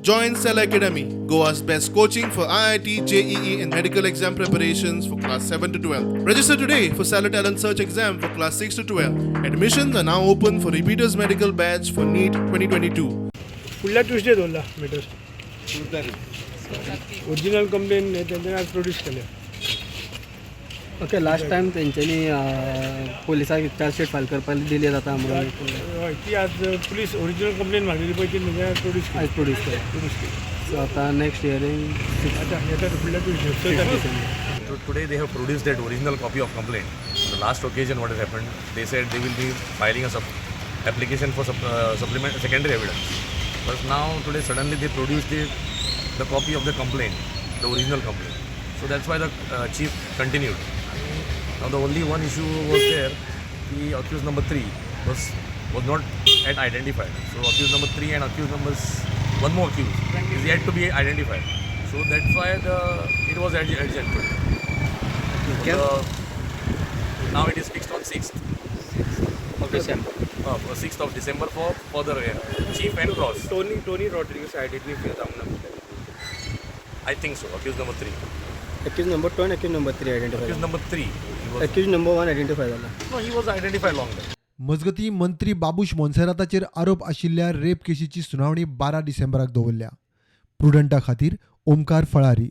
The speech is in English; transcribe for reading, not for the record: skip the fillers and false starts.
Join Stella Academy, Goa's best coaching for IIT, JEE, and medical exam preparations for class 7 to 12. Register today for Stella Talent Search exam for class 6 to 12. Admissions are now open for repeaters medical batch for NEET 2022. पुढल्या Tuesday दोनला metre original complain त्यांनी आज produce केले. Okay last time तेंच्यांनी पोलिसांक chargesheet file करपाक दिली जाता म्हणून हय ती आज पुलीस ओरिजिनल कंप्लेन मागलेली पळय ती म्हणजे आज प्रोड्यूस आज प्रोड्यूस केली. सो आता नेक्स्ट हियरिंग आता येता फुडल्या Tuesday. So today they have produced that original copy of complaint. On the last occasion what has happened, they said they will be filing a application for supplement secondary evidence. But now today suddenly they produced the copy of the complaint, the original complaint. So that's why the chief continued. Now the only one issue was there, the accused number 3 was not yet identified. So accused number 3 and accused numbers, one more accused is yet to be identified. So that's why it was adjourned. Now it is fixed on 6th of December. 6th of December for further chief and cross. Tony Rodriguez identified जाऊन I think so. Accused number 3. accused number 2 and accused number 3 identified. Accused number 3. accused number 1 identified जाला. No, he was identified long back. मजगती मंत्री बाबूश मोन्सेराताचेर आरोप आशिल्ल्या rape केसीची सुनावणी 12 डिसेंबराक दवरल्या. प्रुडंटा खातीर ओमकार फळारी.